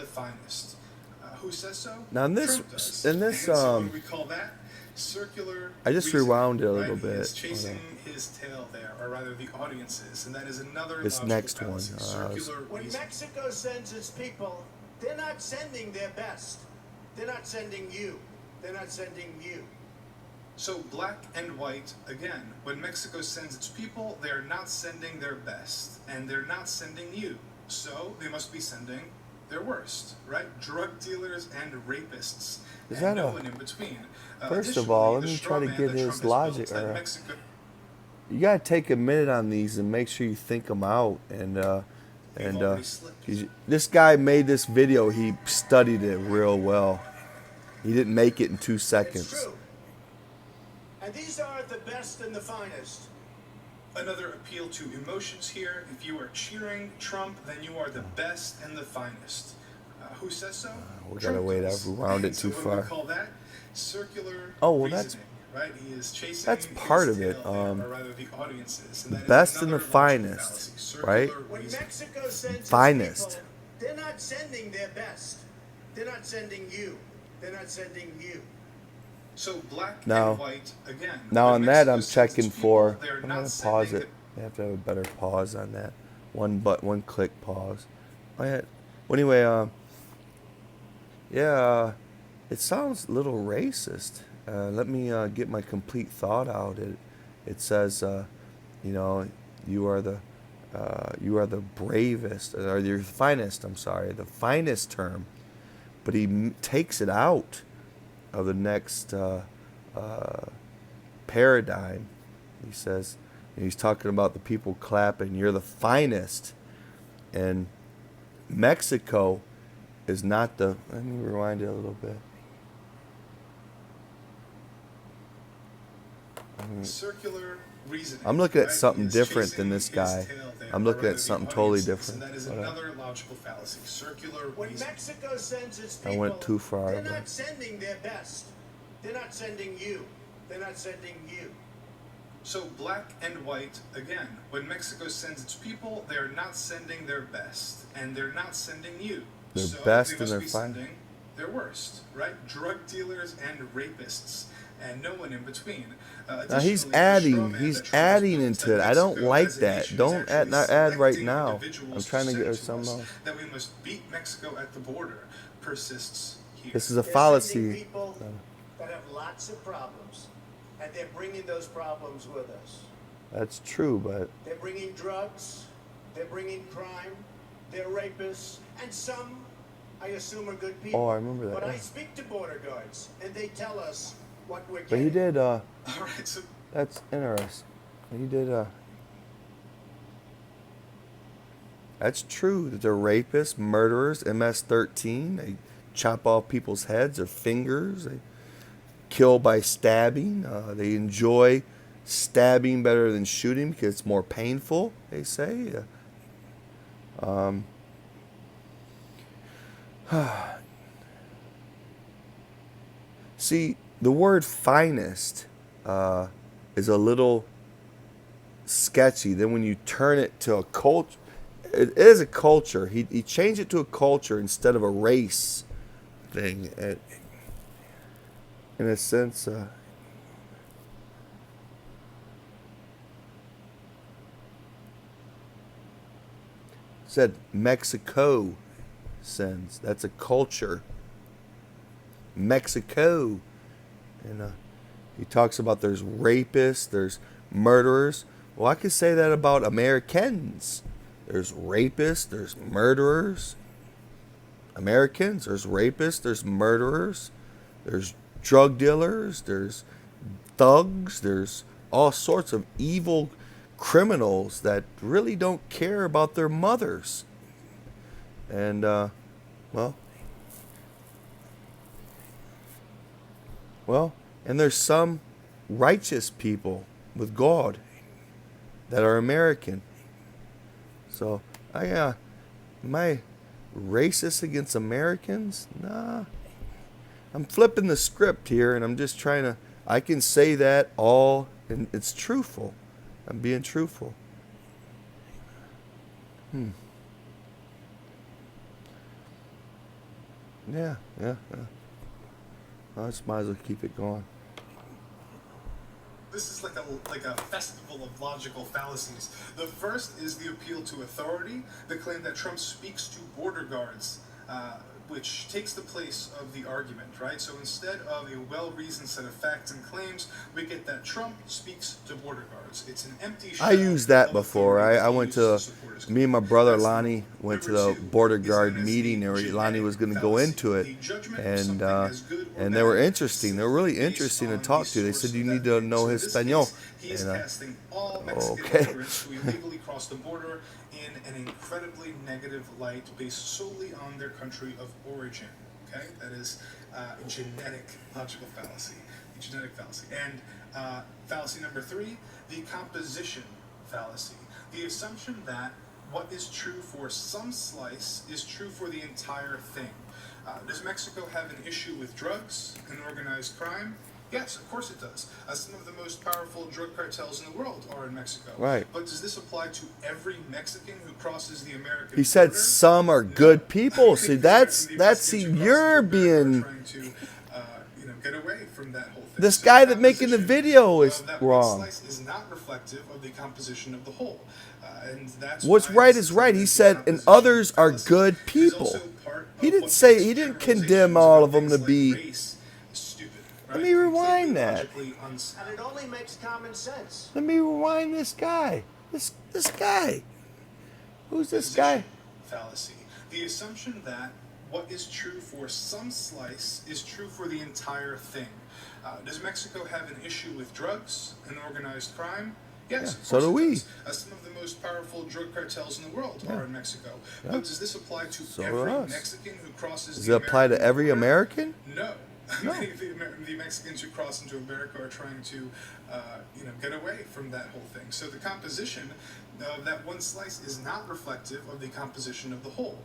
the finest. Who says so? Now in Trump does. this, So what do we call that? Circular I just reasoning, rewound it a right? little He bit. is chasing his tail there, or rather the audience's, and that is another This logical next one, fallacy. Circular When reasoning. Mexico sends its people, they're not sending their best. They're not sending you. They're not sending you. So black and white, again, when Mexico sends its people, they are not sending their best, and they're not sending you. So they must be sending their worst, right? Drug dealers and rapists, Is and that no a- one in between. First of all, let Additionally, me the try to straw man get that his Trump has logic. built that Mexico- You gotta take a minute on these and make sure you think them out. This guy made this video. He studied it real well. He didn't make it in 2 It's seconds. true. And these are the best and the finest. Another appeal to emotions here. If you are cheering Trump, then you are the best and the finest. Who says so? We gotta Trump wait. does. I've wound it So too what do far. we call that? Circular Oh, well, that's- reasoning, right? He is chasing that's his part of it. tail there, or rather the audience's, and that is Best and the another logical finest, fallacy. right? Circular When reasoning. Mexico sends Finest. its people, they're not sending their best. They're not sending you. They're not sending you. So black Now- and white again. Now when on that, Mexico I'm sends checking its for. people, they're I'm not gonna sending pause the- it. I have to have a better pause on that. One click pause. Well, anyway, yeah, it sounds a little racist. Let me get my complete thought out. It says, you are the bravest, or your finest. I'm sorry, the finest term, but he takes it out of the next paradigm. He says, he's talking about the people clapping, you're the finest. And Mexico is not the, let me rewind it a little bit. Circular reasoning. I'm looking at right? something He is different chasing than this his guy. tail there, I'm or looking rather at the something totally audience's, different. And that is But, another logical fallacy. Circular When reasoning. Mexico sends its I people, went too far, they're but- not sending their best. They're not sending you. They're not sending you. So black and white again. When Mexico sends its people, they are not sending their best, and they're not sending you. Their so best they and must their be fin- sending their worst, right? Drug dealers and rapists, and no one in between. Now he's Additionally, the straw adding, man he's that Trump has adding built into that it. I don't Mexico like as a that. nation is Don't actually add, not add right selecting now. individuals I'm trying to say get to something us else. that we must beat Mexico at the border persists here. This is a They're fallacy. sending people that have lots of problems, and they're bringing those problems with us. That's true, but They're bringing drugs, they're bringing crime, they're rapists, and some, I assume, are good people. Oh, I remember that, But I yeah. speak to border guards, and they tell us what we're but getting. he did. All right, so That's interesting. He did. That's true. That they're rapists, murderers, MS-13. They chop off people's heads or fingers. They kill by stabbing. They enjoy stabbing better than shooting because it's more painful, they say. See, the word finest is a little sketchy. Then when you turn it to a culture, it is a culture. He changed it to a culture instead of a race thing. In a sense, said Mexico sends. That's a culture. Mexico. And he talks about there's rapists, there's murderers. Well, I could say that about Americans. There's rapists, there's murderers. Americans, there's rapists, there's murderers, there's drug dealers, there's thugs, there's all sorts of evil criminals that really don't care about their mothers. And, well, and there's some righteous people with God that are American. So, am I racist against Americans? Nah. I'm flipping the script here, and I'm just trying to, I can say that all, and it's truthful. I'm being truthful. Yeah, yeah, yeah. I just might as well keep it going. This is like a festival of logical fallacies. The first is the appeal to authority, the claim that Trump speaks to border guards, which takes the place of the argument, right? So instead of a well-reasoned set of facts and claims, we get that Trump speaks to border guards. It's an empty shell I used that of before. authority I that he went uses to, support his me and my claim. brother That's Lonnie went to number the two border is guard known as meeting. the Lonnie genetic was going to go fallacy, into it, the judgment of and something as good or and they were bad interesting. They were really simply interesting to based talk on to. the They source said you of need that to claim. know So in this Espanol. case, he is And casting all Mexican okay. immigrants who illegally cross the border in an incredibly negative light based solely on their country of origin. Okay, that is a genetic logical fallacy. A genetic fallacy. And fallacy number three, the composition fallacy. The assumption that what is true for some slice is true for the entire thing. Does Mexico have an issue with drugs and organized crime? Yes, of course it does. Some of the most powerful drug cartels in the world are in Mexico. Right. But does this apply to every Mexican who crosses the American he said border? some are No. good people. See, that's The see, Mexicans who cross you're the border are being. trying to, get away from that whole thing. This So guy the that making the composition video is of that wrong. one slice is not reflective of the composition of the whole. And that's What's why right this is right. known He as the said, and composition others are fallacy. good It is people. also part He of didn't what say, makes he didn't generalizations condemn all about of them to things like be. race stupid, Let right? me rewind Completely that. logically unsound. And it only makes common sense. Let me rewind this guy. This guy. Who's this guy? Fallacy. The assumption that what is true for some slice is true for the entire thing. Does Mexico have an issue with drugs and organized crime? Yes, of so course do it we. does. Some of the most powerful drug cartels in the world are in Mexico. Yeah. But does this apply to So do every us. Mexican who crosses Does the it apply to American every border? American? No. No. Many of the Mexicans who cross into America are trying to, get away from that whole thing. So the composition of that one slice is not reflective of the composition of the whole.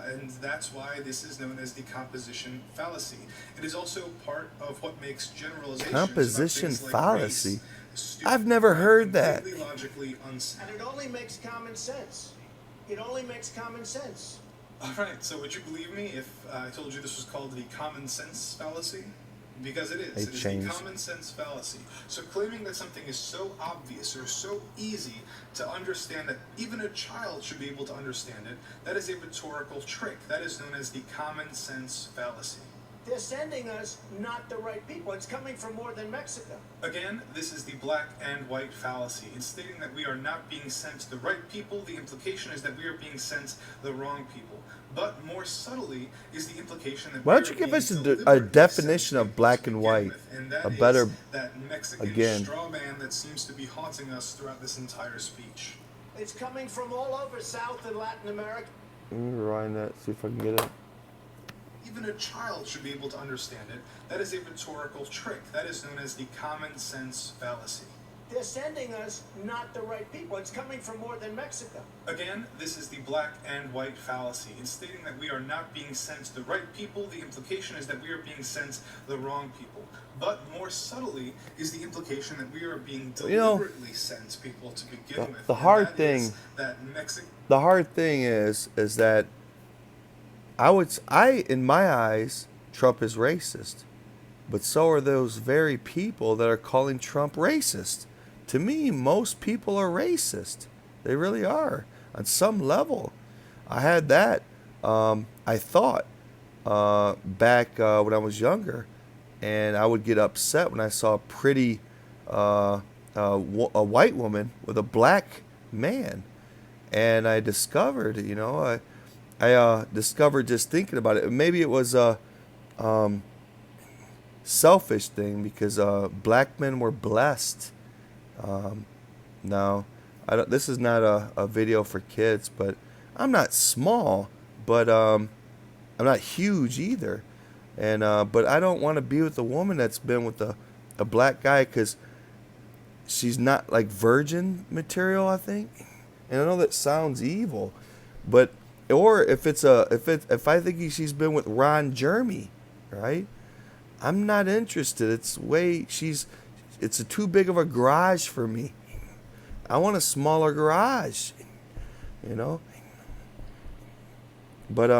And that's why this is known as the composition fallacy. It is also part of what makes generalizations about Composition things like fallacy? race stupid, I've never heard that. completely logically unsound. And it only makes common sense. It only makes common sense. All right, so would you believe me if I told you this was called the common sense fallacy? Because it is. They It is changed. the common sense fallacy. So claiming that something is so obvious or so easy to understand that even a child should be able to understand it, that is a rhetorical trick. That is known as the common sense fallacy. They're sending us not the right people. It's coming from more than Mexico. Again, this is the black and white fallacy. In stating that we are not being sent the right people, the implication is that we are being sent the wrong people. But more subtly is the implication that Why we don't you are give being us a deliberately definition sent of people black to and begin white? with, and that A is better- that Mexican again. straw man that seems to be haunting us throughout this entire speech. It's coming from all over South and Latin America. Let me rewind that, see if I can get it. Even a child should be able to understand it. That is a rhetorical trick. That is known as the common sense fallacy. They're sending us not the right people. It's coming from more than Mexico. Again, this is the black and white fallacy. In stating that we are not being sent the right people, the implication is that we are being sent the wrong people. But more subtly is the implication that we are being You know, deliberately sent people to begin with. the and hard that is thing- that Mexico. The hard thing is that in my eyes, Trump is racist. But so are those very people that are calling Trump racist. To me, most people are racist. They really are. On some level. I had that, I thought, back when I was younger. And I would get upset when I saw a pretty a white woman with a black man. And I discovered, I discovered just thinking about it. Maybe it was a selfish thing because black men were blessed. Now, this is not a video for kids, but I'm not small, but I'm not huge either. And but I don't want to be with a woman that's been with a black guy because she's not like virgin material, I think. And I know that sounds evil, but or if I think she's been with Ron Jeremy, right? I'm not interested. It's too big of a garage for me. I want a smaller garage, But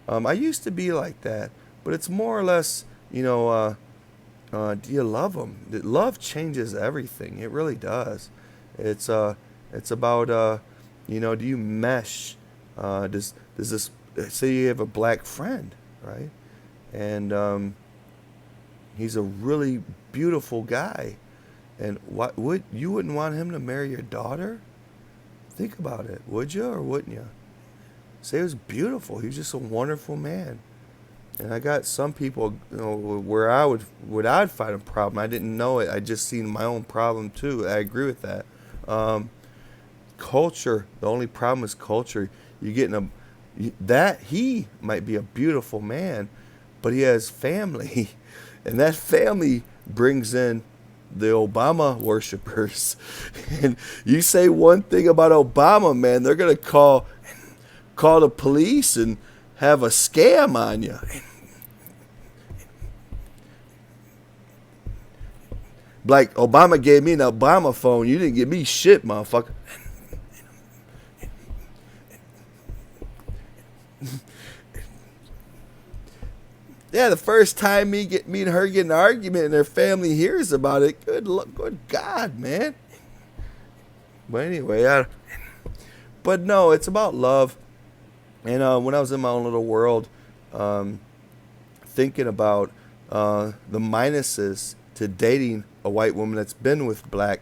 I used to be like that, but it's more or less, do you love them? Love changes everything. It really does. It's about, do you mesh? Does this, say you have a black friend, right? And he's a really beautiful guy, and what you wouldn't want him to marry your daughter? Think about it, would you or wouldn't you? Say he was beautiful. He was just a wonderful man. And I got some people, where I'd find a problem. I didn't know it. I just seen my own problem too. I agree with that. Culture. The only problem is culture. You're getting that he might be a beautiful man, but he has family, and that family brings in the Obama worshipers. And you say one thing about Obama, man, they're gonna call the police and have a scam on you. Like, Obama gave me an Obama phone. You didn't give me shit, motherfucker. Yeah, the first time me and her get an argument and her family hears about it, good God, man. But anyway, but no, it's about love. And when I was in my own little world, thinking about the minuses to dating a white woman that's been with black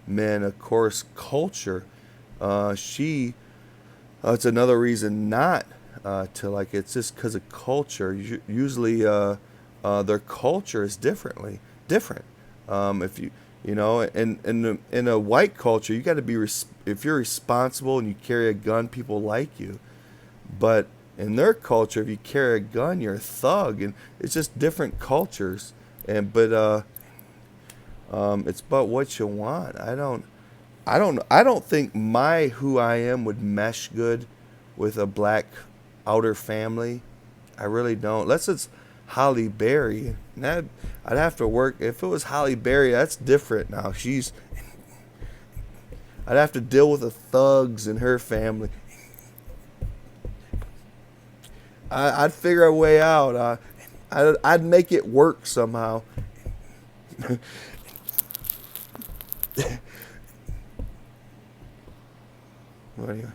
men, of course, culture. It's another reason not to like. It's just because of culture. Usually, their culture is different. If in a white culture, you got to be if you're responsible and you carry a gun, people like you. But in their culture, if you carry a gun, you're a thug, and it's just different cultures. But it's about what you want. I don't think who I am would mesh good with a black outer family. I really don't. Unless it's Halle Berry. And I'd have to work. If it was Halle Berry, that's different now. I'd have to deal with the thugs and her family. I'd figure a way out. I'd make it work somehow. Anyway.